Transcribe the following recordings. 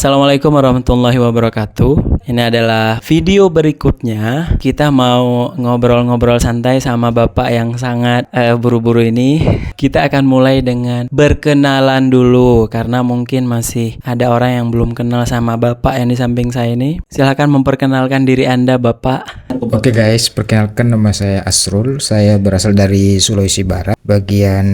Assalamualaikum warahmatullahi wabarakatuh. Ini adalah video berikutnya. Kita mau ngobrol-ngobrol santai sama bapak yang sangat buru-buru ini. Kita akan mulai dengan berkenalan dulu, karena mungkin masih ada orang yang belum kenal sama bapak yang di samping saya ini. Silakan memperkenalkan diri Anda, Bapak. Oke guys, perkenalkan, nama saya Asrul. Saya berasal dari Sulawesi Barat, bagian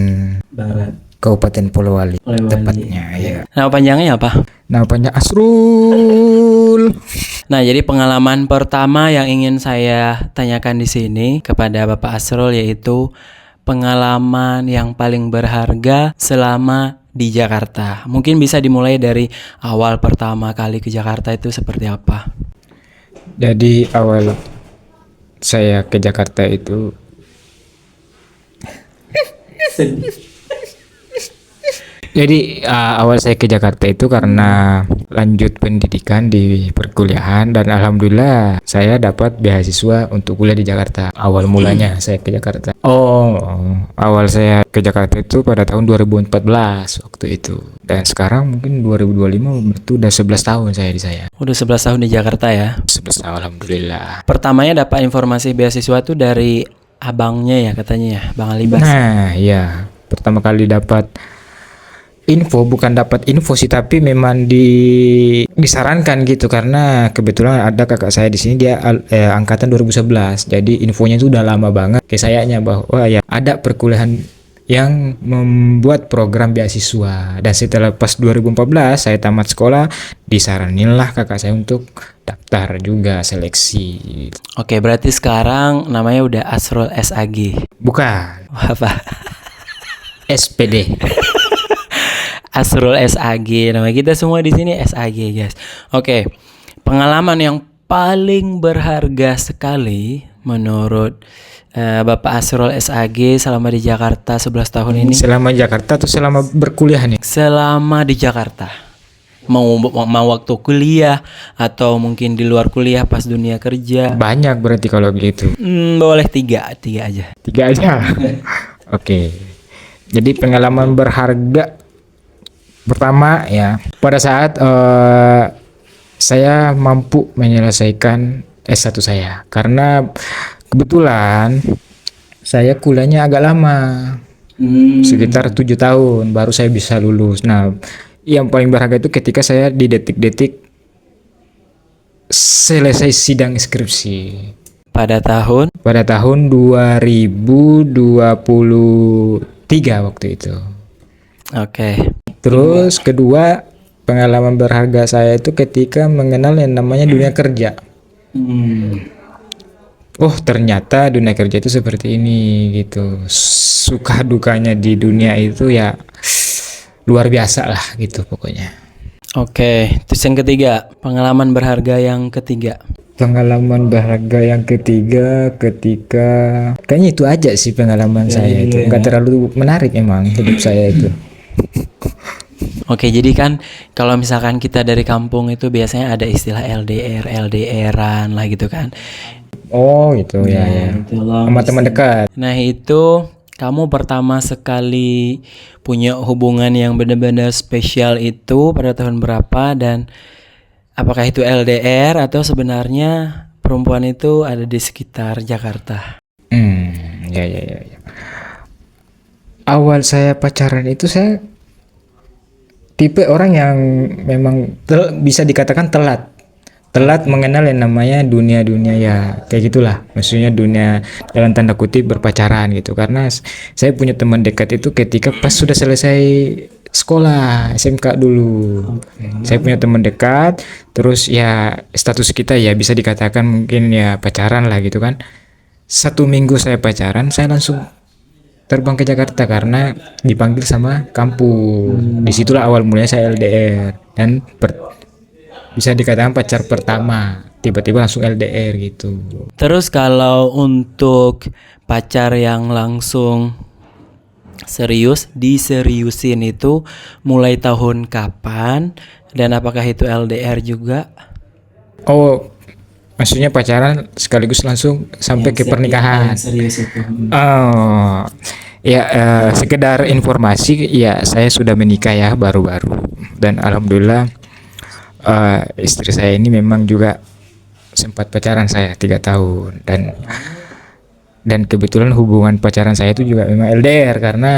Barat, Kabupaten Polewali, Polewali. tepatnya ya. Nama panjangnya apa? Nama panjang Asrul. Nah, jadi pengalaman pertama yang ingin saya tanyakan di sini kepada Bapak Asrul yaitu pengalaman yang paling berharga selama di Jakarta. Mungkin bisa dimulai dari awal pertama kali ke Jakarta itu seperti apa? Jadi awal saya ke Jakarta itu awal saya ke Jakarta itu karena lanjut pendidikan di perkuliahan, dan alhamdulillah saya dapat beasiswa untuk kuliah di Jakarta. Awal mulanya saya ke Jakarta. Awal saya ke Jakarta itu pada tahun 2014 waktu itu. Dan sekarang mungkin 2025 itu udah 11 tahun saya di saya. Udah 11 tahun di Jakarta ya? 11 tahun alhamdulillah. Pertamanya dapat informasi beasiswa tuh dari abangnya ya katanya ya, Bang Alibas. Nah, iya. Pertama kali dapat info, bukan dapat info sih, tapi memang disarankan gitu, karena kebetulan ada kakak saya di sini, dia angkatan 2011. Jadi infonya itu udah lama banget kayak sayanya bahwa ya ada perkuliahan yang membuat program beasiswa. Dan setelah pas 2014 saya tamat sekolah, disaraninlah kakak saya untuk daftar juga seleksi. Oke, berarti sekarang namanya udah Asrul SAG. Bukan, Apa? SPD. Asrul SAG, nama kita semua di sini SAG, guys. Oke, pengalaman yang paling berharga sekali menurut Bapak Asrul SAG selama di Jakarta 11 tahun ini. Selama Jakarta atau selama berkuliah nih? Selama di Jakarta. Mau waktu kuliah atau mungkin di luar kuliah pas dunia kerja. Banyak berarti kalau gitu. Boleh tiga aja. 3 aja. Oke. Jadi pengalaman berharga pertama ya, pada saat saya mampu menyelesaikan S1 saya, karena kebetulan saya kuliahnya agak lama, sekitar 7 tahun baru saya bisa lulus. Nah, yang paling berharga itu ketika saya di detik-detik selesai sidang skripsi Pada tahun pada tahun 2023 waktu itu. Oke. Terus kedua, pengalaman berharga saya itu ketika mengenal yang namanya dunia kerja. Oh, ternyata dunia kerja itu seperti ini gitu. Suka dukanya di dunia itu ya luar biasa lah gitu pokoknya. Oke, terus yang ketiga, pengalaman berharga yang ketiga. Pengalaman berharga yang ketiga ketika, kayaknya itu aja sih pengalaman saya itu. Enggak terlalu menarik emang hidup saya itu. Oke, jadi kan kalau misalkan kita dari kampung itu biasanya ada istilah LDR-an lah gitu kan. Oh gitu ya. Sama teman dekat. Nah, itu kamu pertama sekali punya hubungan yang benar-benar spesial itu pada tahun berapa, dan apakah itu LDR atau sebenarnya perempuan itu ada di sekitar Jakarta? Ya. Awal saya pacaran itu saya tipe orang yang memang bisa dikatakan telat mengenal yang namanya dunia ya kayak gitulah, maksudnya dunia dalam tanda kutip berpacaran gitu, karena saya punya teman dekat itu ketika pas sudah selesai sekolah SMK dulu. Saya punya teman dekat, terus ya status kita ya bisa dikatakan mungkin ya pacaran lah gitu kan. 1 minggu saya pacaran, saya langsung terbang ke Jakarta karena dipanggil sama kampus. Disitulah awal mulanya saya LDR, dan bisa dikatakan pacar pertama, tiba-tiba langsung LDR gitu. Terus kalau untuk pacar yang langsung diseriusin itu mulai tahun kapan, dan apakah itu LDR juga? Oh, maksudnya pacaran sekaligus langsung sampai ke pernikahan. Serius itu. Oh, ya sekedar informasi ya, saya sudah menikah ya baru-baru, dan alhamdulillah Istri saya ini memang juga sempat pacaran saya 3 tahun, dan kebetulan hubungan pacaran saya itu juga memang LDR, karena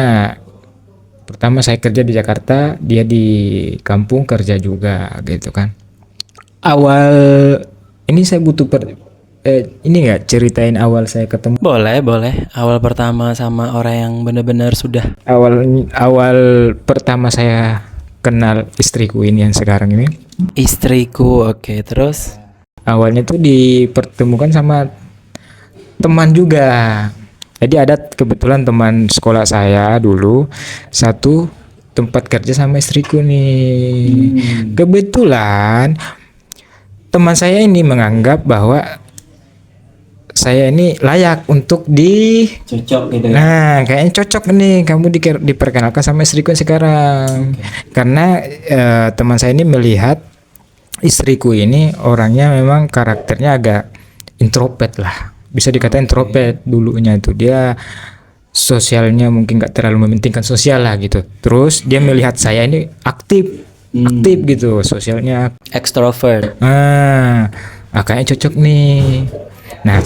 pertama saya kerja di Jakarta, dia di kampung kerja juga gitu kan. Awal ini saya butuh ini nggak ceritain awal saya ketemu. Boleh, boleh. Awal pertama sama orang yang benar-benar sudah. Awal pertama saya kenal istriku ini yang sekarang ini. Istriku, oke. Terus? Awalnya tuh dipertemukan sama teman juga. Jadi ada kebetulan teman sekolah saya dulu satu tempat kerja sama istriku nih. Kebetulan teman saya ini menganggap bahwa saya ini layak untuk Cocok gitu. Nah, kayaknya cocok nih kamu diperkenalkan sama istriku sekarang. Karena teman saya ini melihat istriku ini orangnya memang karakternya agak introvert lah. Bisa dikatakan introvert dulunya itu. Dia sosialnya mungkin gak terlalu mementingkan sosial lah gitu. Terus dia melihat saya ini aktif gitu, sosialnya Extrovert. kayaknya cocok nih. Nah,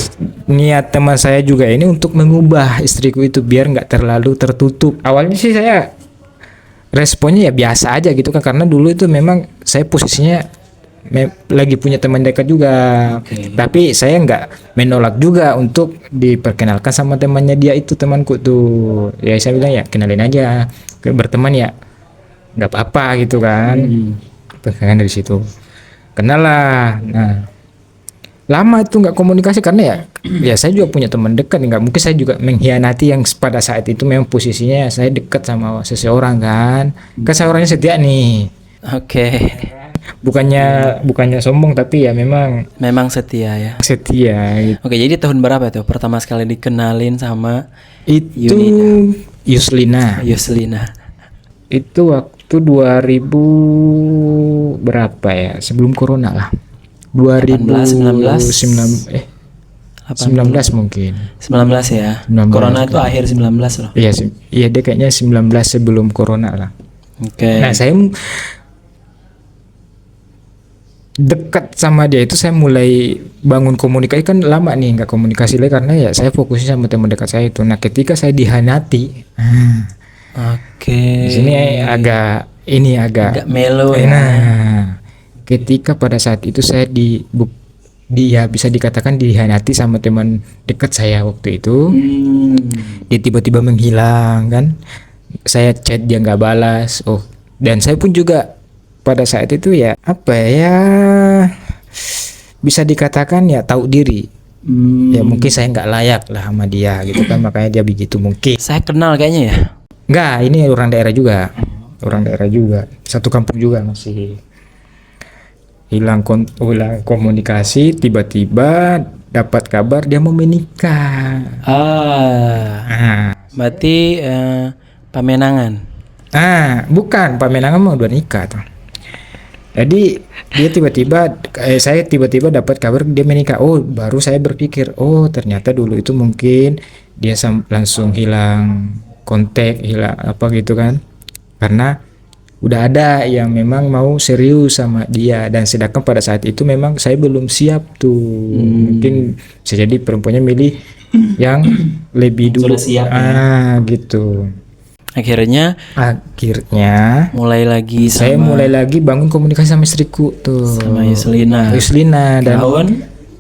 niat teman saya juga ini untuk mengubah istriku itu biar nggak terlalu tertutup. Awalnya sih saya responnya ya biasa aja gitu kan, karena dulu itu memang saya posisinya lagi punya teman dekat juga. Tapi saya nggak menolak juga untuk diperkenalkan sama temannya dia itu, temanku tuh. Ya saya bilang ya kenalin aja, berteman ya nggak apa-apa gitu kan. Kan dari situ kenal lah. Nah, lama itu nggak komunikasi karena ya saya juga punya teman dekat, nggak mungkin saya juga mengkhianati yang pada saat itu memang posisinya saya dekat sama seseorang kan saya orangnya setia nih. Bukannya sombong, tapi ya memang setia ya. Gitu. Oke, jadi tahun berapa tuh pertama sekali dikenalin sama itu Yuslina itu waktu 2000 berapa ya, sebelum corona lah, 2019 mungkin 19 ya. 19. Corona itu akhir 19 loh. Iya dia kayaknya 19 sebelum corona lah. Nah, saya dekat sama dia itu saya mulai bangun komunikasi, kan lama nih nggak komunikasi lagi karena ya saya fokusnya sama teman dekat saya itu. Nah, ketika saya dihianati, di sini agak melo ya. Nah, ketika pada saat itu saya dia bisa dikatakan dihianati sama teman dekat saya waktu itu. Dia tiba-tiba menghilang kan, saya chat dia nggak balas. Dan saya pun juga pada saat itu ya bisa dikatakan ya tahu diri. Ya mungkin saya nggak layak lah sama dia gitu kan, makanya dia begitu mungkin. Saya kenal kayaknya ya. Nggak, ini orang daerah juga, satu kampung juga. Masih hilang komunikasi, tiba-tiba dapat kabar dia mau menikah. Berarti pamenangan. Bukan pamenangan, mau udah nikah tuh. Jadi dia saya tiba-tiba dapat kabar dia menikah. Baru saya berpikir, ternyata dulu itu mungkin dia langsung hilang kontak, hilang apa gitu kan, karena udah ada yang memang mau serius sama dia, dan sedangkan pada saat itu memang saya belum siap tuh. Mungkin bisa jadi perempuannya milih yang lebih dulu. Sudah siap gitu. Akhirnya mulai lagi bangun komunikasi sama istriku tuh, sama Yuslina dan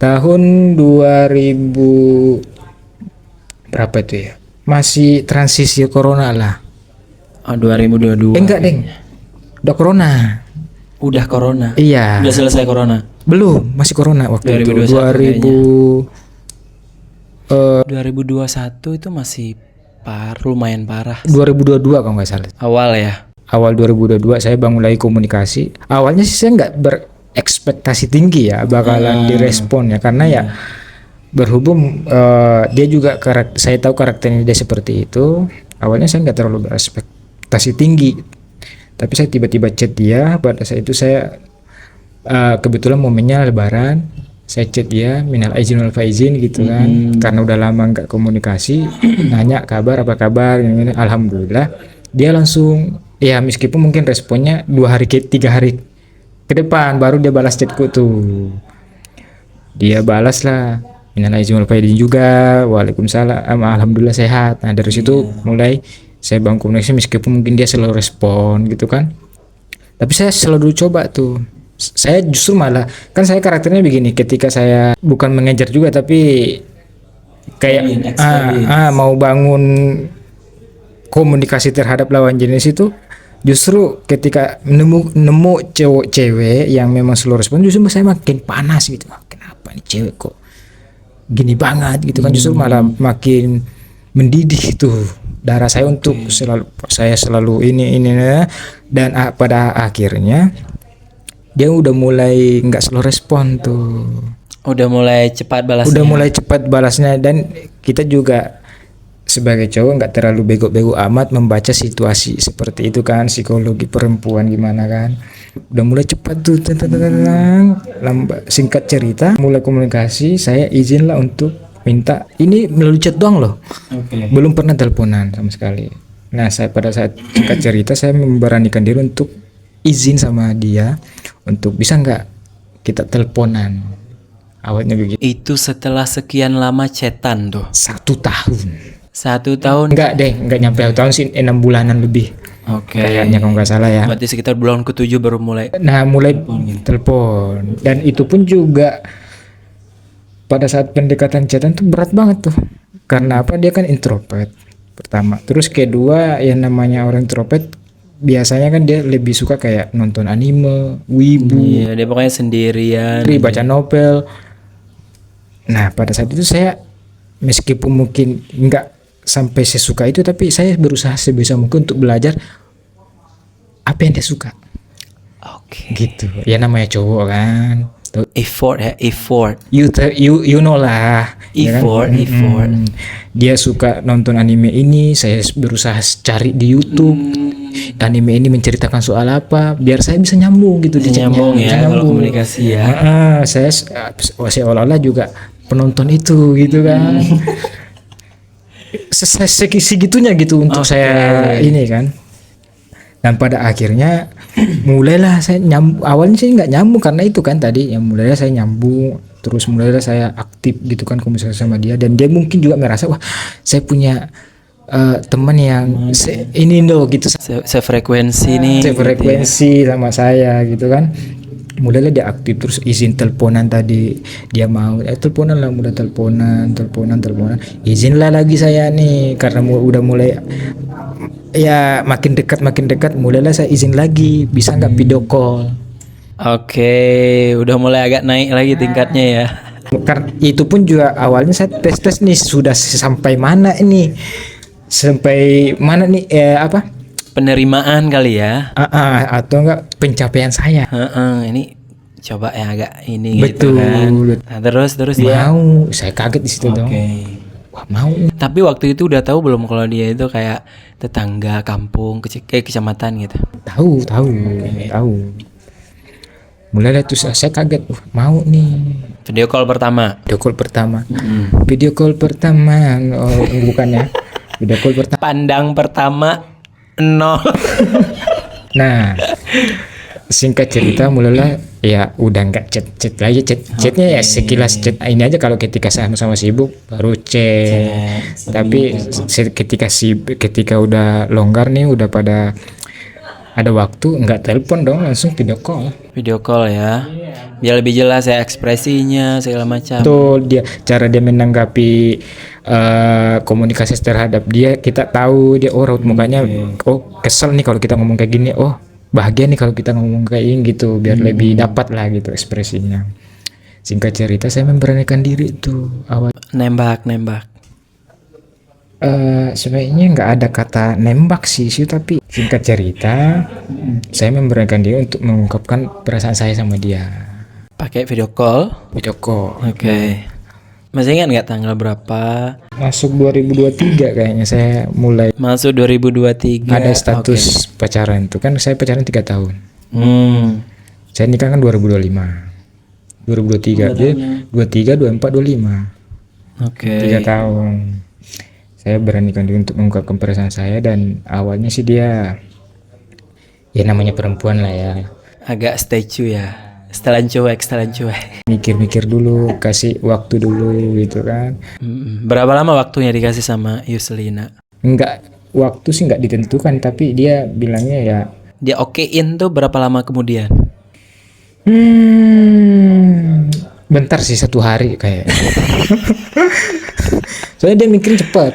tahun 2000 berapa itu ya, masih transisi corona lah. 2022. Enggak deng, udah corona. Iya. Udah selesai corona? Belum, masih corona waktu 2021 itu masih lumayan parah. 2022 kalau nggak salah. Awal 2022 saya bangun lagi komunikasi. Awalnya sih saya nggak berekspektasi tinggi ya bakalan direspon ya, karena ya berhubung dia juga saya tahu karakternya dia seperti itu. Awalnya saya nggak terlalu berekspektasi tinggi, tapi saya tiba-tiba chat dia. Pada saat itu saya kebetulan momennya Lebaran, saya chat dia minal aizin wal faizin gitu kan, karena udah lama nggak komunikasi. Nanya apa kabar ini. Alhamdulillah dia langsung ya, meskipun mungkin responnya 2 hari 3 hari ke depan baru dia balas chatku tuh. Dia balas lah, minal aizin wal faizin juga, waalaikumsalam, alhamdulillah sehat. Nah dari situ mulai saya bangun komunikasi, meskipun mungkin dia selalu respon gitu kan, tapi saya selalu coba tuh. Saya justru malah, kan saya karakternya begini, ketika saya bukan mengejar juga tapi kayak mau bangun komunikasi terhadap lawan jenis itu, justru ketika nemu cewek yang memang selalu respon, justru saya makin panas gitu. Kenapa nih cewek kok gini banget gitu kan, justru malah makin mendidih tuh darah saya untuk selalu ini dan pada akhirnya dia udah mulai nggak slow respon tuh, Udah mulai cepat balasnya. udah mulai cepat balasnya. Dan kita juga sebagai cowok nggak terlalu bego-bego amat membaca situasi seperti itu kan, psikologi perempuan gimana kan. Udah mulai cepat tuh, singkat cerita mulai komunikasi, saya izin lah untuk minta, ini melalui chat doang loh, belum pernah teleponan sama sekali. Nah saya pada saat singkat cerita saya memberanikan diri untuk izin sama dia untuk bisa nggak kita teleponan. Awalnya begitu. Itu setelah sekian lama chatan tuh. 1 tahun. 1 tahun. Enggak nyampe 1 tahun sih, 6 bulanan lebih. Oke. Kayaknya kalau nggak salah ya. Berarti sekitar bulan ke-7 baru mulai. Nah mulai telepon, dan itu pun juga pada saat pendekatan chatan tuh berat banget tuh. Karena apa? Dia kan introvert pertama, terus kedua yang namanya orang introvert biasanya kan dia lebih suka kayak nonton anime, wibu, Iya, dia pokoknya sendirian. baca novel. Nah pada saat itu saya meskipun mungkin nggak sampai sesuka itu, tapi saya berusaha sebisa mungkin untuk belajar apa yang dia suka. Oke. Gitu ya, namanya cowok kan. Effort ya, effort. You know lah, ya kan? Effort. Dia suka nonton anime ini, saya berusaha cari di YouTube anime ini menceritakan soal apa, biar saya bisa nyambung gitu di chatnya. Nyambung ya, Bisa kalau nyambung. komunikasi ya. Saya seolah-olah juga penonton itu gitu kan. Segitunya gitu untuk saya ini kan. Dan pada akhirnya mulailah saya nyambung. Awalnya sih nggak nyambung karena itu kan tadi, yang mulailah saya nyambung, terus mulailah saya aktif gitu kan komunikasi sama dia, dan dia mungkin juga merasa wah saya punya teman yang ini loh gitu, Sefrekuensi nih. sefrekuensi sama saya gitu kan. Mulailah dia aktif, terus izin teleponan tadi dia mau teleponan lah, mulai teleponan, izinlah lagi saya nih karena udah mulai ya makin dekat, mulailah saya izin lagi, bisa nggak video call. Oke, udah mulai agak naik lagi tingkatnya ya. Karena itu pun juga awalnya saya tes nih sudah sampai mana nih Penerimaan kali ya. Atau enggak pencapaian saya. Ini coba yang agak ini gitu Betul. kan. Nah, terus dia. Mau, saya kaget di situ dong. Wah mau. Tapi waktu itu udah tahu belum kalau dia itu kayak tetangga kampung, kayak kecamatan gitu. Tahu. Mulai tuh saya kaget, mau nih. Video call pertama. Video call pertama. Oh, bukan ya. Video call pertama. Pandang pertama 0. Nah, singkat cerita mulailah ya udah nggak chat lagi, chatnya ya sekilas chat ini aja kalau ketika sama-sama sibuk baru chat. Tapi ketika udah longgar nih, udah pada ada waktu, nggak telepon dong, langsung video call Ya, biar lebih jelas ya ekspresinya segala macam. tuh. Cara dia menanggapi komunikasi terhadap dia, kita tahu dia raut mukanya, oh kesel nih kalau kita ngomong kayak gini, oh bahagia nih kalau kita ngomong kayak ini gitu, biar lebih dapat lah gitu ekspresinya. Singkat cerita saya memberanikan diri tuh awal. Nembak. Sebenarnya nggak ada kata nembak sih, tapi singkat cerita saya memberanikan diri untuk mengungkapkan perasaan saya sama dia. Pakai video call. Oke. Masih ingat nggak tanggal berapa? Masuk 2023 kayaknya saya mulai Masuk 2023. ada status pacaran tuh kan. Saya pacaran 3 tahun. Saya nikah kan 2023. Jadi 23, 24, 25. Oke. 3 tahun. Saya beranikan diri untuk mengungkapkan perasaan saya, dan awalnya sih dia ya namanya perempuan lah ya. Agak statue ya. Setelan cuek. Mikir-mikir dulu, kasih waktu dulu gitu kan. Berapa lama waktunya dikasih sama Yuselina? Enggak, waktu sih nggak ditentukan, tapi dia bilangnya ya Dia okein tuh berapa lama kemudian? bentar sih, 1 hari kayak. Soalnya dia mikirin cepat.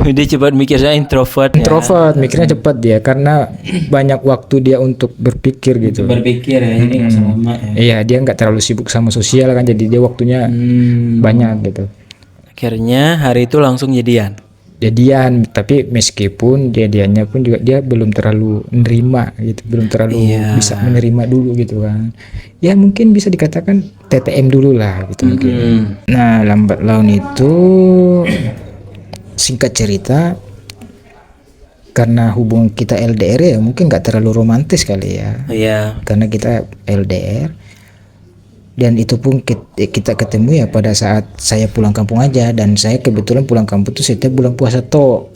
Dia cepat mikirnya introvert ya. Introvert, mikirnya cepat dia karena banyak waktu dia untuk berpikir gitu. Berpikir ya, jadi nggak selama ya. Iya, dia nggak terlalu sibuk sama sosial kan, jadi dia waktunya banyak gitu. Akhirnya hari itu langsung jadian. Jadian, tapi meskipun jadiannya pun juga dia belum terlalu menerima gitu, belum terlalu bisa menerima dulu gitu kan. Ya mungkin bisa dikatakan TTM dulu lah gitu mungkin. Nah, lambat laun itu singkat cerita, karena hubungan kita LDR ya mungkin nggak terlalu romantis kali ya. Iya. Karena kita LDR dan itu pun kita ketemu ya pada saat saya pulang kampung aja, dan saya kebetulan pulang kampung tuh setiap bulan puasa toh.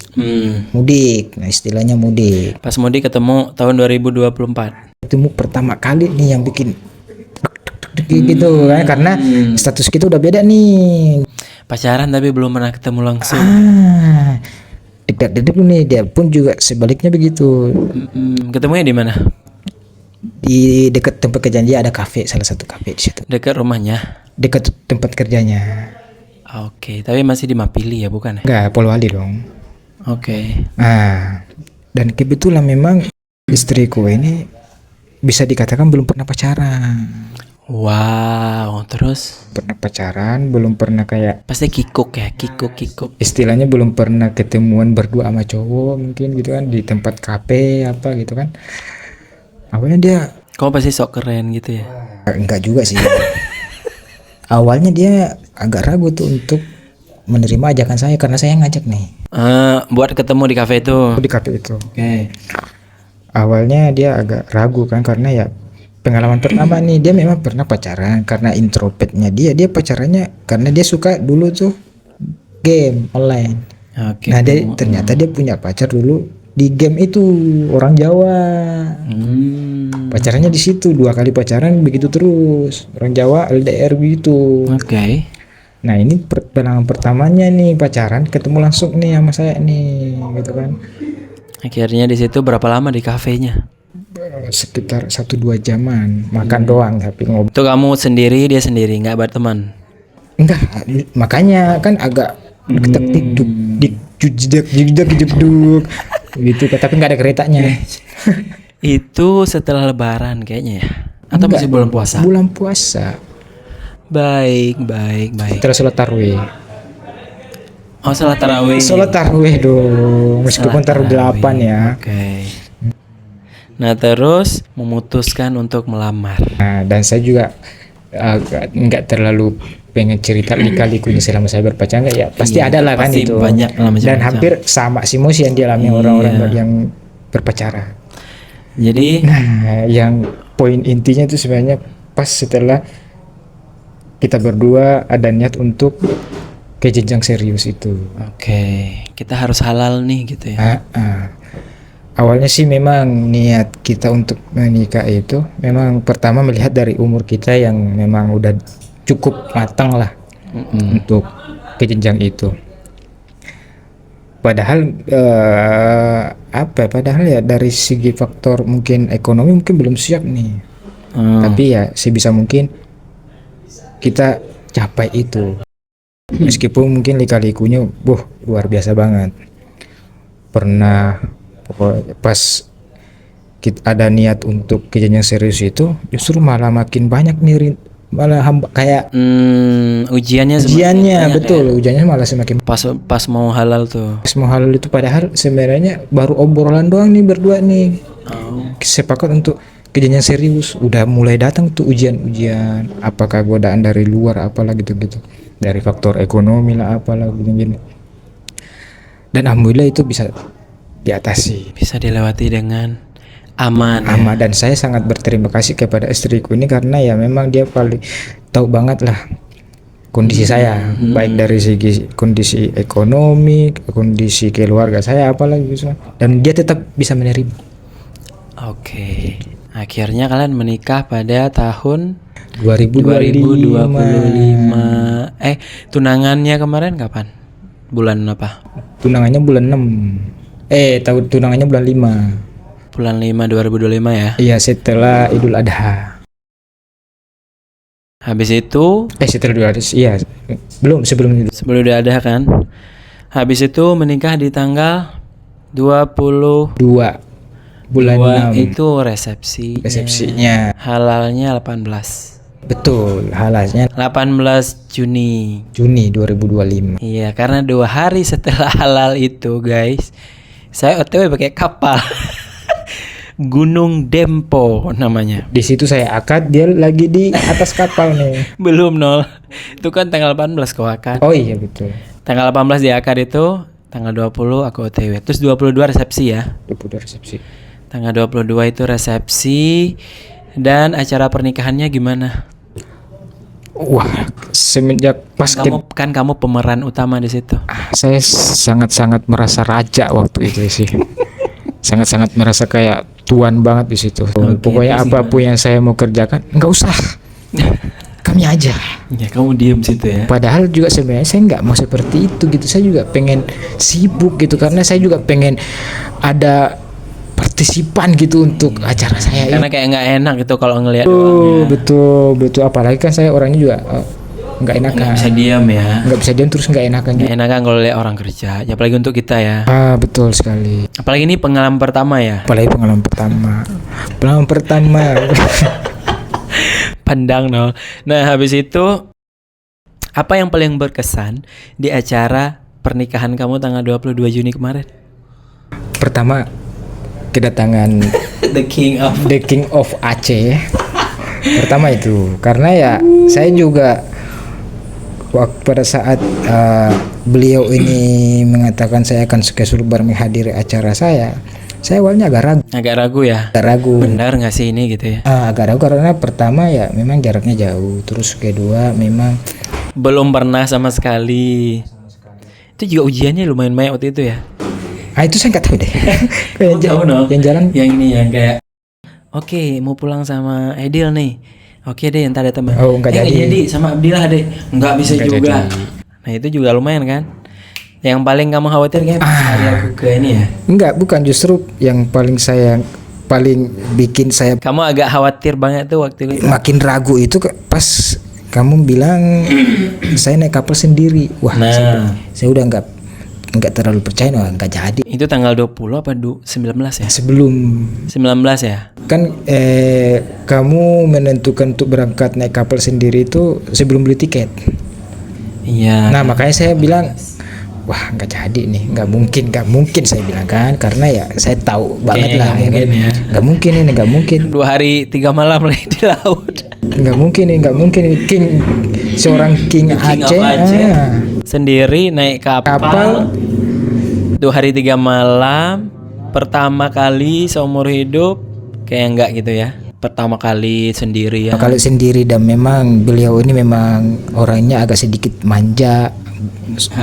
Mudik, nah istilahnya mudik. Pas mudik ketemu tahun 2024. Ketemu pertama kali nih yang bikin gitu kan, karena status kita udah beda nih. Pacaran tapi belum pernah ketemu langsung. Dekat-dekat nih, dia pun juga sebaliknya begitu. Ketemunya di mana? Di dekat tempat kerjanya dia ada kafe, salah satu kafe di situ. Dekat rumahnya. Dekat tempat kerjanya. Oke, tapi masih di Mapili ya, bukan ya? Enggak, Polwali dong. Oke. Nah, dan kebetulan memang istriku ini bisa dikatakan belum pernah pacaran. Wow, terus? Pernah pacaran, belum pernah kayak Pasti kikuk ya, kikuk. istilahnya belum pernah ketemuan berdua sama cowok mungkin gitu kan, di tempat kafe apa gitu kan. Awalnya dia Kamu pasti sok keren gitu ya? enggak juga sih. Awalnya dia agak ragu tuh untuk menerima ajakan saya karena saya ngajak nih Buat ketemu di kafe itu. di kafe itu. Oke. Awalnya dia agak ragu kan, karena ya pengalaman pertama nih, dia memang pernah pacaran karena introvertnya dia pacarannya karena dia suka dulu tuh game online. Oke. Nah, ternyata dia punya pacar dulu di game itu, orang Jawa. Pacarannya di situ, 2 kali pacaran begitu terus, orang Jawa LDR gitu. Oke. Nah, ini pengalaman pertamanya nih pacaran, ketemu langsung nih sama saya nih gitu kan. Akhirnya di situ berapa lama di kafenya? Sekitar 1-2 jaman makan doang, tapi ngobrol. Itu kamu sendiri, dia sendiri, nggak berteman? Enggak, makanya kan agak duk jeduk gitu, tapi nggak ada keretanya. Itu setelah lebaran kayaknya ya? Atau masih bulan puasa? Bulan puasa. Baik. Setelah sholat tarawih. Oh, sholat tarawih. Sholat tarawih dong, meskipun taruh 8 ya. Oke. Nah, terus memutuskan untuk melamar. Nah, dan saya juga nggak terlalu pengen cerita lika-likunya selama saya berpacaran, ya pasti ada lah kan pasti itu. banyak lah macam-macam. Dan hampir sama emosi yang dialami orang-orang yang berpacaran. Jadi, Nah, yang poin intinya itu sebenarnya pas setelah kita berdua ada niat untuk ke jenjang serius itu. oke, kita harus halal nih gitu ya. Awalnya sih memang niat kita untuk menikah itu memang pertama melihat dari umur kita yang memang udah cukup matang lah untuk ke jenjang itu. Padahal padahal ya dari segi faktor mungkin ekonomi mungkin belum siap nih. Tapi ya sebisa mungkin kita capai itu. Meskipun mungkin lika-likunya luar biasa banget. Pernah pas kita ada niat untuk ke jenjang serius itu justru malah makin banyak nih, malah kayak ujiannya betul ya? Ujiannya malah semakin pas mau halal tuh. Pas mau halal itu padahal sebenarnya baru obrolan doang nih berdua nih. Sepakat untuk ke jenjang serius, udah mulai datang tuh ujian-ujian, apakah godaan dari luar apalah gitu-gitu, dari faktor ekonomi lah apalah gini-gini. Dan alhamdulillah itu bisa diatasi, bisa dilewati dengan aman. Dan saya sangat berterima kasih kepada istriku ini karena ya memang dia paling tahu banget lah kondisi saya, baik dari segi kondisi ekonomi, kondisi keluarga saya apalagi gitu, dan dia tetap bisa menerima. Oke. Akhirnya kalian menikah pada tahun 2025. 2025. Tunangannya kemarin kapan? Bulan apa? Tunangannya bulan 6. Tahun tunangannya bulan 5. Bulan 5 2025 ya. Iya, setelah Idul Adha. Habis itu Setelah Idul Adha. Iya. Sebelum itu. sebelum udah ada kan. Habis itu menikah di tanggal 20 bulan 6 itu resepsi. resepsinya. Halalnya 18. Betul, halalnya 18 Juni. Juni 2025. Iya, karena 2 hari setelah halal itu, guys, saya OTW pakai kapal. Gunung Dempo namanya. Di situ saya akad, dia lagi di atas kapal nih. Belum nol. Itu kan tanggal 18 kau akad. Oh iya betul. Tanggal 18 di akad itu, tanggal 20 aku OTW. Terus 22 resepsi ya. Udah resepsi. Tanggal 22 itu resepsi. Dan acara pernikahannya gimana? Wah, semenjak pas Kamu pemeran utama di situ. saya sangat-sangat merasa raja waktu itu sih. Sangat-sangat merasa kayak tuan banget di situ. Pokoknya apapun yang saya mau kerjakan, nggak usah. Kami aja. Ya, kamu diem situ ya. Padahal juga sebenarnya saya nggak mau seperti itu gitu. Saya juga pengen sibuk gitu karena saya juga pengen ada partisipan gitu untuk acara saya. Karena kayak nggak enak gitu kalau ngelihat Betul. Apalagi kan saya orangnya juga nggak enakan. nggak bisa diam ya. Nggak bisa diam terus nggak enakan juga. Nggak enakan kalau lihat orang kerja, ya, apalagi untuk kita ya. Betul sekali. Apalagi ini pengalaman pertama ya. Apalagi pengalaman pertama. Pandang nol. Nah, habis itu apa yang paling berkesan di acara pernikahan kamu tanggal 22 Juni kemarin? Pertama, kedatangan The King of Aceh. Pertama itu karena ya saya juga pada saat beliau ini mengatakan saya akan ke Sulbar menghadiri acara saya awalnya agak ragu ya. Benar nggak sih ini gitu ya? Agak ragu karena pertama ya memang jaraknya jauh, terus kedua memang belum pernah sama sekali. Itu juga ujiannya lumayan banyak waktu itu ya. Itu saya nggak tahu deh. Yang jalan yang ini yang kayak oke, mau pulang sama Edil nih. Oke deh, entar ada teman. Nggak jadi sama Abdillah deh. Nggak bisa juga. Nah, itu juga lumayan kan. Yang paling kamu khawatir kayak hari aku ke ini ya? Enggak, bukan, justru yang paling bikin saya Kamu agak khawatir banget tuh waktu itu. makin ragu itu pas kamu bilang saya naik kapal sendiri. Wah, saya udah nggak terlalu percaya, nggak jadi. Itu tanggal 20 apa 19 ya? Sebelum 19 ya? kan kamu menentukan untuk berangkat naik kapal sendiri itu sebelum beli tiket. Iya. Nah, makanya saya bilang wah, nggak jadi nih, nggak mungkin saya bilang kan, karena ya saya tahu banget lah ya kan, nggak mungkin 2 hari 3 malam lagi di laut. nggak mungkin seorang king Aceh sendiri naik kapal 2 hari 3 malam, pertama kali seumur hidup kayak enggak gitu ya, pertama kali sendiri ya. Kalau sendiri, dan memang beliau ini memang orangnya agak sedikit manja.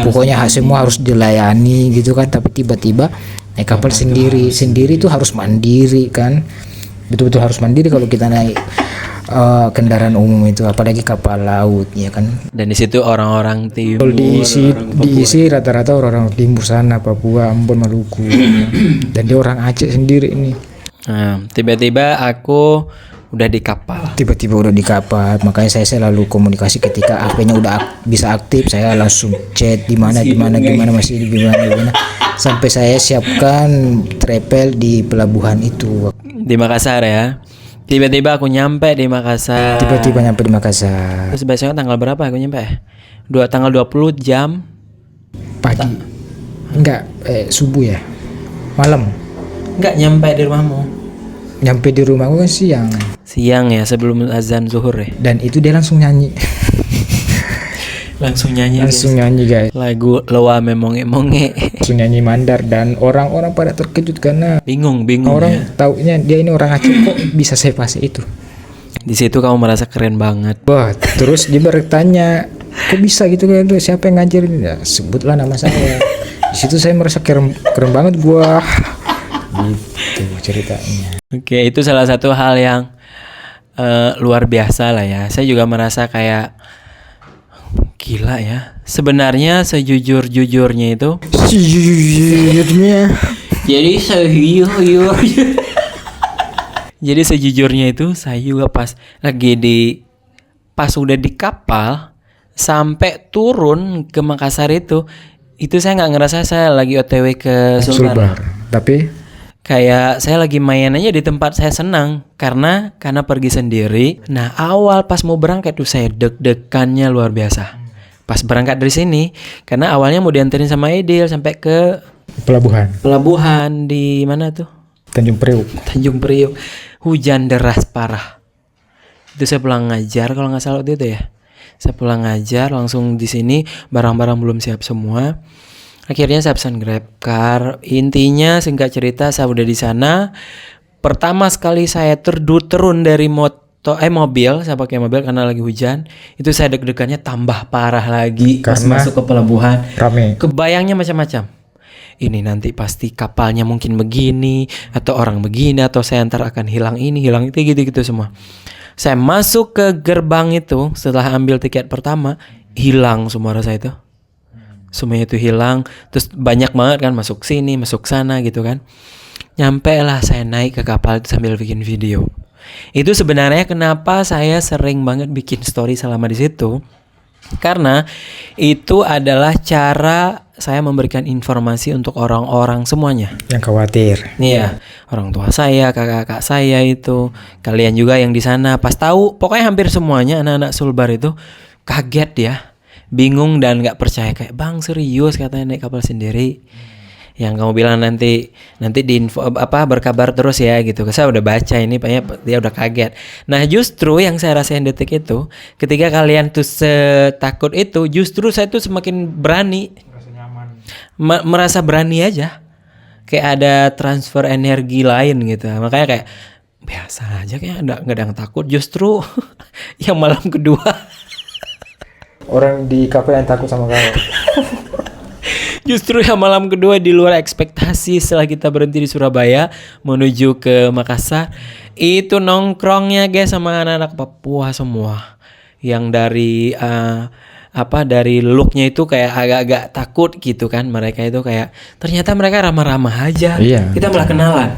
Pokoknya semua harus dilayani gitu kan, tapi tiba-tiba naik kapal sendiri itu harus mandiri kan, betul-betul harus mandiri kalau kita naik kendaraan umum itu, apalagi kapal laut ya kan. Dan di situ orang-orang timur, diisi rata-rata orang-orang timur sana, Papua, Ambon, Maluku. Dan dia orang Aceh sendiri ini. Nah, tiba-tiba aku udah di kapal. Makanya saya selalu komunikasi ketika HP-nya udah bisa aktif, saya langsung chat di mana masih di mana, sampai saya siapkan travel di pelabuhan itu di Makassar ya. Tiba-tiba aku nyampe di Makassar. Terus besoknya tanggal berapa aku nyampe? Tanggal 20 jam pagi. Enggak, subuh ya. Malam. Enggak, nyampe di rumahmu. Nyampe di rumahku kan Siang ya, sebelum azan zuhur ya. Dan itu dia langsung nyanyi. Langsung nyanyi guys. Lagu Loa Memonge. Langsung nyanyi Mandar, dan orang-orang pada terkejut karena bingung orang ya. taunya dia ini orang Aceh, kok bisa sefase itu. Di situ kamu merasa keren banget. Wah, terus dia bertanya, kok bisa gitu kan, siapa yang ngajarin? Ya, sebutlah nama saya. Di situ saya merasa keren banget gua. Gitu ceritanya. Oke, itu salah satu hal yang luar biasa lah ya. Saya juga merasa kayak gila ya. Sebenarnya sejujur-jujurnya itu. Sejujurnya. Jadi Jadi sejujurnya itu saya juga pas udah di kapal sampai turun ke Makassar itu saya nggak ngerasa saya lagi OTW ke Sulbar. Tapi Kayak saya lagi main aja di tempat saya senang karena pergi sendiri. Nah, awal pas mau berangkat tuh saya deg-degannya luar biasa. Pas berangkat dari sini karena awalnya mau dianterin sama Edil sampai ke pelabuhan di mana tuh? Tanjung Priuk. Hujan deras parah. Itu saya pulang ngajar kalau nggak salah waktu itu ya. Saya pulang ngajar langsung di sini barang-barang belum siap semua. Akhirnya saya pesan GrabCar. Intinya singkat cerita saya udah di sana. Pertama sekali saya turun dari mobil, saya pakai mobil karena lagi hujan. Itu saya deg-degannya tambah parah lagi pas Karena masuk ke pelabuhan. Rame. Kebayangnya macam-macam. Ini nanti pasti kapalnya mungkin begini atau orang begini atau saya ntar akan hilang ini, hilang itu gitu-gitu semua. Saya masuk ke gerbang itu setelah ambil tiket pertama, hilang semua rasa itu. Semuanya itu hilang. Terus banyak banget kan masuk sini, masuk sana gitu kan. Nyampe lah saya naik ke kapal itu sambil bikin video. Itu sebenarnya kenapa saya sering banget bikin story selama di situ. Karena itu adalah cara saya memberikan informasi untuk orang-orang semuanya Yang khawatir. Iya, orang tua saya, kakak-kakak saya itu, kalian juga yang di sana pas tahu, pokoknya hampir semuanya anak-anak Sulbar itu kaget ya, bingung dan nggak percaya kayak bang serius katanya naik kapal sendiri. Yang kamu bilang nanti di info berkabar terus ya gitu. Saya udah baca ini, dia udah kaget. Nah justru yang saya rasain detik itu, ketika kalian tuh setakut itu, justru saya tuh semakin berani, merasa berani aja, kayak ada transfer energi lain gitu. Makanya kayak biasa aja, kayak nggak ada yang takut. Justru yang malam kedua Orang di kapal yang takut sama kamu. justru yang malam kedua di luar ekspektasi setelah kita berhenti di Surabaya menuju ke Makassar itu nongkrongnya guys sama anak-anak Papua semua yang dari dari looknya itu kayak agak-agak takut gitu kan. Mereka itu kayak ternyata mereka ramah-ramah aja. Iya, Kita malah kenalan.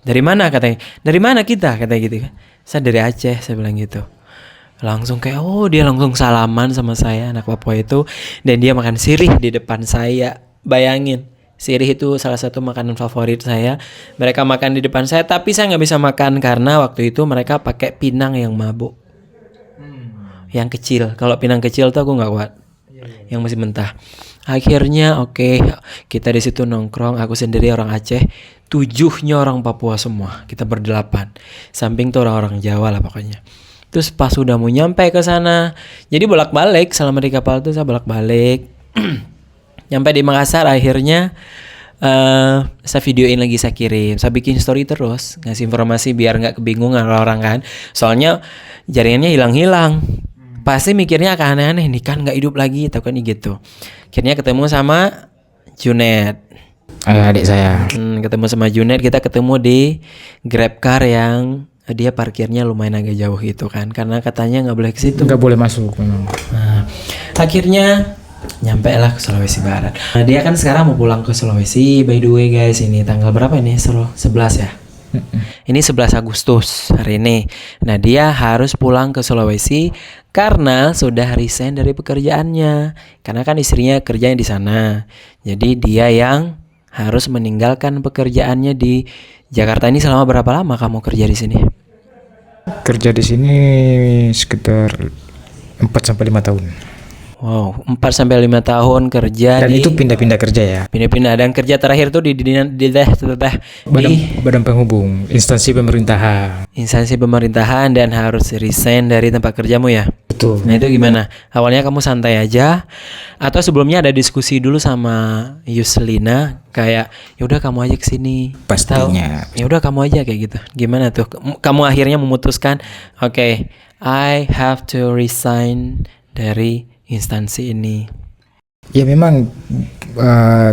Dari mana katanya? Dari mana kita katanya gitu kan. Saya dari Aceh, saya bilang gitu. Langsung kayak dia langsung salaman sama saya anak Papua itu, dan dia makan sirih di depan saya. Bayangin, sirih itu salah satu makanan favorit saya. Mereka makan di depan saya, tapi saya nggak bisa makan karena waktu itu mereka pakai pinang yang mabuk, yang kecil. Kalau pinang kecil tuh aku nggak kuat, yang masih mentah. Akhirnya kita di situ nongkrong. Aku sendiri orang Aceh, 7-nya orang Papua semua. Kita berdelapan. Samping tuh orang-orang Jawa lah pokoknya. Terus pas udah mau nyampe ke sana, jadi bolak-balik selama di kapal tuh saya bolak-balik. Nyampe di Makassar akhirnya saya videoin lagi, saya kirim, saya bikin story terus, ngasih informasi biar nggak kebingungan orang kan. Soalnya jaringannya hilang-hilang. Pasti mikirnya akan aneh-aneh, nih kan nggak hidup lagi, atau kan gitu. Akhirnya ketemu sama Junet. Adik saya. Ketemu sama Junet, kita ketemu di GrabCar yang dia parkirnya lumayan agak jauh gitu kan, karena katanya nggak boleh ke situ. Nggak boleh masuk memang. Nah, akhirnya nyampe lah ke Sulawesi Barat. Nah, dia kan sekarang mau pulang ke Sulawesi. By the way guys, ini tanggal berapa ini? 11 ya? Ini 11 Agustus hari ini. Nah, dia harus pulang ke Sulawesi karena sudah resign dari pekerjaannya. Karena kan istrinya kerjanya di sana. Jadi dia yang harus meninggalkan pekerjaannya di Jakarta. Ini selama berapa lama kamu kerja di sini? Kerja di sini sekitar 4 sampai 5 tahun. Wow, 4 sampai 5 tahun kerja. Dan itu pindah-pindah kerja ya. Pindah-pindah, dan kerja terakhir tuh di Badan penghubung, instansi pemerintahan dan harus resign dari tempat kerjamu ya. Betul. Nah itu gimana? Awalnya kamu santai aja atau sebelumnya ada diskusi dulu sama Yuslina kayak yaudah kamu aja kesini? Pastinya. Yaudah kamu aja kayak gitu. Gimana tuh? Kamu akhirnya memutuskan, I have to resign dari instansi ini. Ya memang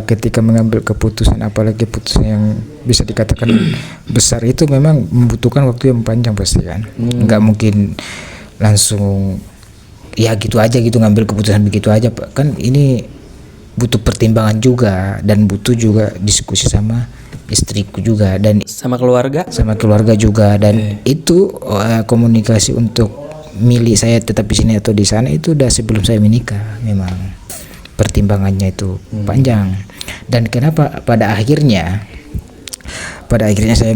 ketika mengambil keputusan, apalagi keputusan yang bisa dikatakan besar, itu memang membutuhkan waktu yang panjang pasti kan. Nggak mungkin langsung ya gitu aja gitu ngambil keputusan begitu aja Pak. Kan ini butuh pertimbangan juga dan butuh juga diskusi sama istriku juga dan Sama keluarga? sama keluarga juga, dan itu komunikasi untuk milih saya tetap di sini atau di sana itu udah sebelum saya menikah. Memang pertimbangannya itu panjang, dan kenapa pada akhirnya saya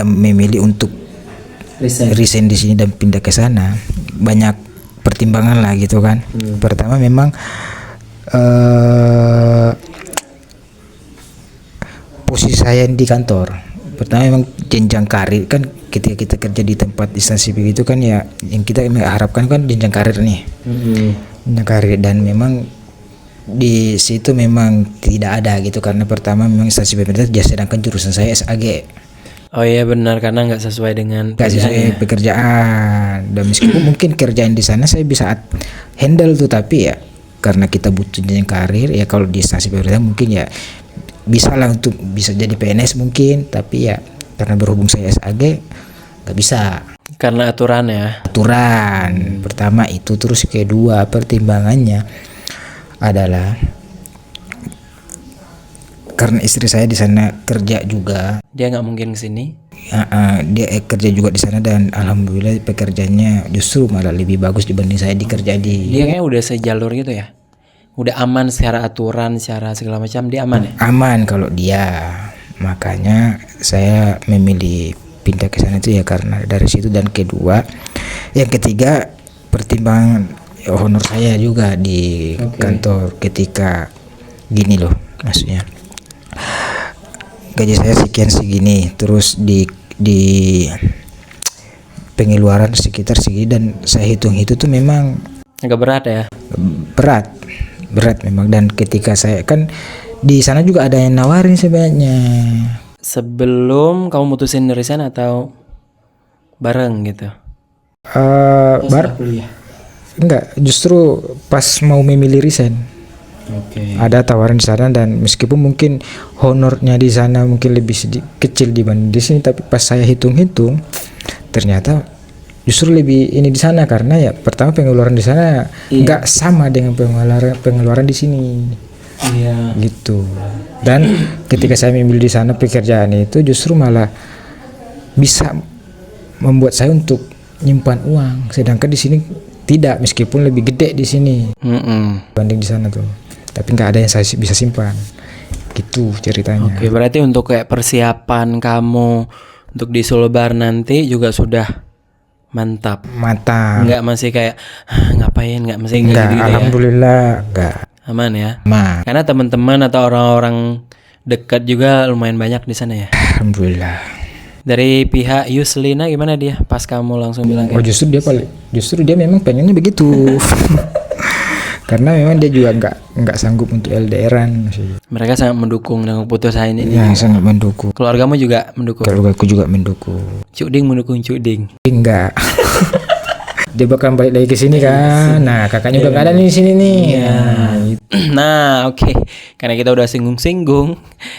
memilih untuk resign di sini dan pindah ke sana. Banyak pertimbangan lah gitu kan. Pertama memang posisi saya di kantor. Pertama memang jenjang karir kan, ketika kita kerja di tempat instansi begitu kan ya, yang kita harapkan kan jenjang karir nih. Jenjang karir, dan memang di situ memang tidak ada gitu, karena pertama memang instansi pemerintah, sedangkan jurusan saya SAG. Oh iya benar, karena nggak sesuai dengan Gak sesuai pekerjaan, dan meskipun mungkin kerjaan di sana saya bisa handle tuh, tapi ya karena kita butuh jenjang karir ya, kalau di instansi pemerintah mungkin ya bisa lah untuk bisa jadi PNS mungkin, tapi ya karena berhubung saya SAG nggak bisa. karena aturan ya. Aturan pertama itu, terus kedua pertimbangannya adalah karena istri saya di sana kerja juga. Dia nggak mungkin kesini. Dia kerja juga di sana, dan alhamdulillah pekerjaannya justru malah lebih bagus dibanding saya dikerja di. Dia kayaknya udah sejalur gitu ya. Udah aman secara aturan, secara segala macam, dia aman ya. Aman kalau dia, makanya saya memilih pindah ke sana itu ya karena dari situ. Dan kedua, yang ketiga pertimbangan honor saya juga di kantor. Ketika gini loh, maksudnya gaji saya sekian segini, terus di pengeluaran sekitar segini, dan saya hitung itu tuh memang Agak berat ya. berat memang. Dan ketika saya kan di sana juga ada yang nawarin sebenarnya. Sebelum kamu mutusin resign atau bareng gitu? Enggak, justru pas mau memilih resign. Ada tawaran di sana, dan meskipun mungkin honornya di sana mungkin lebih kecil dibanding di sini, tapi pas saya hitung-hitung ternyata justru lebih ini di sana, karena ya pertama pengeluaran di sana enggak sama dengan pengeluaran di sini. Iya. Gitu. Dan ketika saya memilih di sana pekerjaan itu justru malah bisa membuat saya untuk nyimpan uang, sedangkan di sini tidak, meskipun lebih gede di sini dibanding di sana tuh, tapi nggak ada yang saya bisa simpan. Gitu ceritanya. Oke, berarti untuk kayak persiapan kamu untuk di Sulbar nanti juga sudah mantap. Matang. Nggak masih kayak ngapain, nggak masih Enggak, gitu ya. alhamdulillah enggak. Aman ya. Aman. Karena teman-teman atau orang-orang dekat juga lumayan banyak di sana ya. Alhamdulillah. Dari pihak Yuslina gimana dia pas kamu langsung bilang Oh, kayak justru dia memang pengennya begitu. Karena memang dia juga nggak sanggup untuk LDRan sih. mereka sangat mendukung dengan keputusan ini. Ya, sangat mendukung. Keluargamu juga mendukung. Keluargaku juga mendukung. Cuding mendukung Cuding. Enggak. Dia bakal balik lagi ke sini kan. Nah, kakaknya udah nggak ada nih di sini nih. Nah, gitu. Nah, oke. Karena kita udah singgung-singgung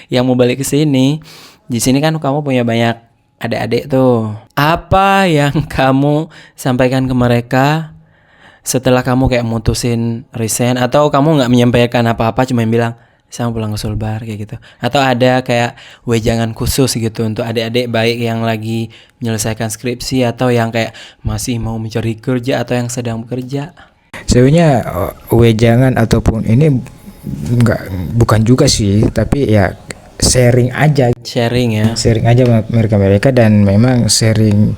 yang mau balik ke sini. Di sini kan kamu punya banyak adik-adik tuh. Apa yang kamu sampaikan ke mereka setelah kamu kayak mutusin resign, atau kamu nggak menyampaikan apa-apa, cuma bilang saya mau pulang ke Sulbar kayak gitu? Atau ada kayak wejangan khusus gitu untuk adik-adik baik yang lagi menyelesaikan skripsi, atau yang kayak masih mau mencari kerja, atau yang sedang bekerja? Sebenarnya wejangan ataupun ini bukan juga sih, tapi ya sharing aja sama mereka, dan memang sharing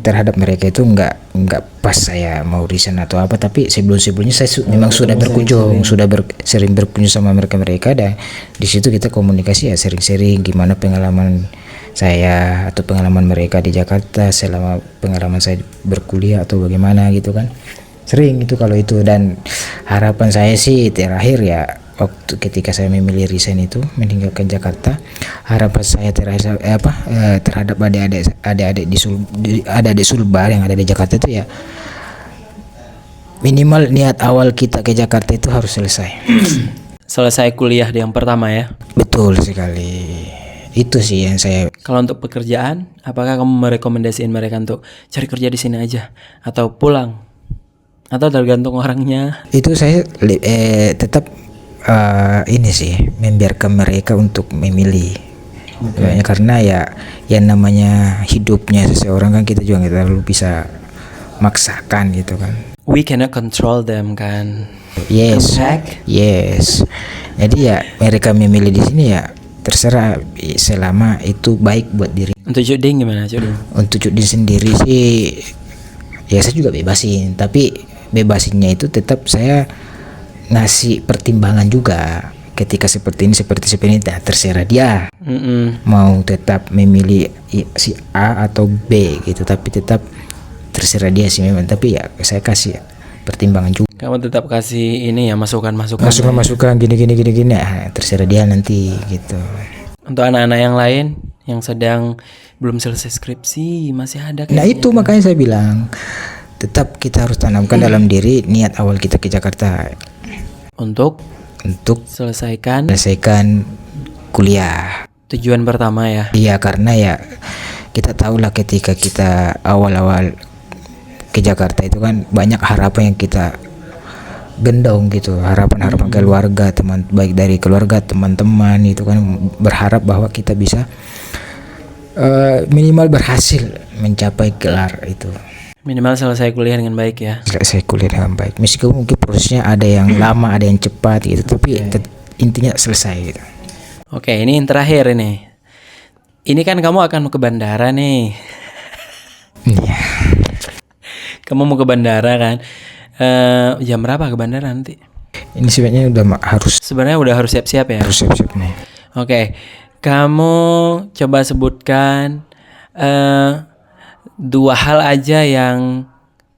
terhadap mereka itu nggak pas saya mau resign atau apa, tapi sebelumnya saya memang sudah berkunjung, sering berkunjung sama mereka, dan di situ kita komunikasi ya, sharing gimana pengalaman saya atau pengalaman mereka di Jakarta selama pengalaman saya berkuliah atau bagaimana gitu kan, sering itu kalau itu. Dan harapan saya sih terakhir ya, waktu ketika saya memilih resign itu meninggalkan Jakarta, harapan saya terhadap adik-adik di Sulbar yang ada di Jakarta itu ya, minimal niat awal kita ke Jakarta itu harus selesai. Selesai kuliah di yang pertama ya. Betul sekali. Itu sih yang saya. Kalau untuk pekerjaan, apakah kamu merekomendasiin mereka untuk cari kerja di sini aja atau pulang? Atau tergantung orangnya? Itu saya tetap ini sih membiarkan mereka untuk memilih. Karena ya yang namanya hidupnya seseorang kan kita juga nggak terlalu bisa maksakan gitu kan. We cannot control them kan. Yes. Correct? Yes. Jadi ya mereka memilih di sini ya terserah selama itu baik buat diri. Untuk Juding gimana Juding? Untuk Judin sendiri sih ya saya juga bebasin, tapi bebasinnya itu tetap saya ngasih pertimbangan juga. Ketika seperti ini nah, terserah dia mau tetap memilih si A atau B gitu, tapi tetap terserah dia sih memang. Tapi ya saya kasih pertimbangan juga. Kamu tetap kasih ini ya masukan-masukan. Masukan gini terserah dia nanti gitu. Untuk anak-anak yang lain yang sedang belum selesai skripsi masih ada Nah itu makanya saya bilang tetap kita harus tanamkan dalam diri niat awal kita ke Jakarta untuk selesaikan kuliah. Tujuan pertama ya. Iya, karena ya kita tahulah ketika kita awal-awal ke Jakarta itu kan banyak harapan yang kita gendong gitu, harapan keluarga, baik dari keluarga, teman-teman itu kan berharap bahwa kita bisa minimal berhasil mencapai gelar itu. Minimal selesai kuliah dengan baik ya. Selesai kuliah dengan baik. Meskipun mungkin prosesnya ada yang lama, ada yang cepat gitu, tapi intinya selesai gitu. Oke, ini yang terakhir ini. Ini kan kamu akan mau ke bandara nih. Iya. Kamu mau ke bandara kan? Jam berapa ke bandara nanti? Ini sebenarnya Sebenarnya udah harus siap-siap ya. Harus siap-siap nih. Oke, kamu coba sebutkan 2 hal aja yang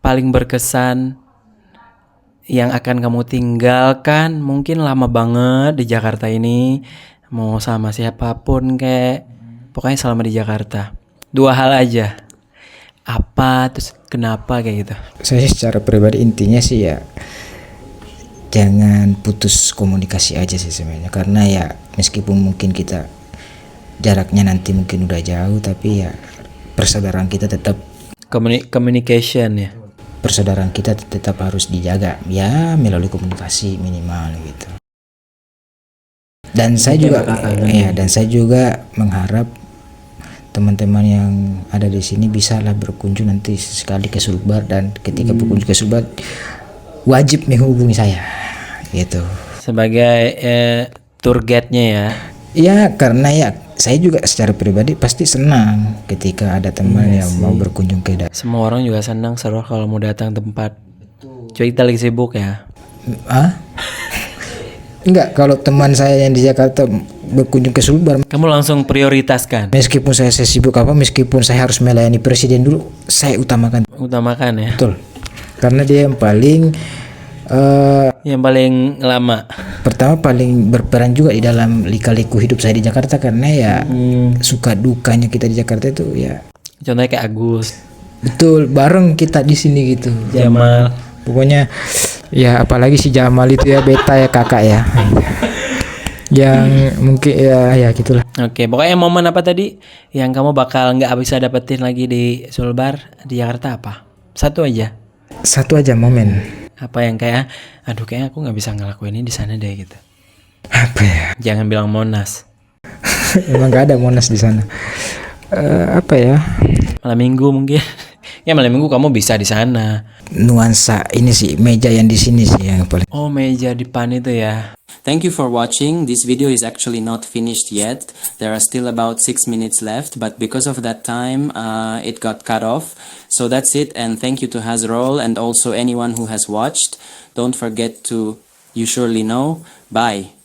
paling berkesan yang akan kamu tinggalkan. Mungkin lama banget di Jakarta ini, mau sama siapapun kayak, pokoknya selama di Jakarta. 2 hal aja. Apa terus kenapa kayak gitu? Saya secara pribadi intinya sih ya jangan putus komunikasi aja sih sebenarnya, karena ya meskipun mungkin kita jaraknya nanti mungkin udah jauh, tapi ya persaudaraan kita tetap communication ya. Persaudaraan kita tetap harus dijaga ya melalui komunikasi minimal gitu. Dan saya juga mengharap teman-teman yang ada di sini bisalah berkunjung nanti sekali ke Sulbar, dan ketika berkunjung ke Sulbar wajib menghubungi saya gitu. Sebagai tour guide-nya ya. Ya karena ya saya juga secara pribadi pasti senang ketika ada teman yang mau berkunjung ke daerah. Semua orang juga senang seru kalau mau datang tempat. Coba kita lagi sibuk ya. Enggak, kalau teman saya yang di Jakarta berkunjung ke Sulbar, kamu langsung prioritaskan. Meskipun saya sibuk meskipun saya harus melayani presiden dulu, saya utamakan ya. Betul. Karena dia yang paling lama. Pertama paling berperan juga di dalam lika-liku hidup saya di Jakarta, karena ya suka dukanya kita di Jakarta itu ya. Contohnya kayak Agus. Betul, bareng kita di sini gitu. Jamal. Pokoknya ya apalagi si Jamal itu ya beta ya kakak ya. Yang mungkin ya gitulah. Oke, pokoknya momen apa tadi yang kamu bakal nggak bisa dapetin lagi di Sulbar di Jakarta apa? Satu aja momen. Apa yang kayak kayaknya aku nggak bisa ngelakuin ini di sana deh gitu. Apa ya? Jangan bilang Monas. Emang gak ada Monas di sana. Apa ya? Malam minggu mungkin. Ya malam minggu kamu bisa di sana. Nuansa ini sih meja yang di sini sih yang paling. Oh, meja depan itu ya. Thank you for watching. This video is actually not finished yet. There are still about 6 minutes left, but because of that time, it got cut off. So that's it, and thank you to Hazrol and also anyone who has watched. Don't forget to, you surely know, bye.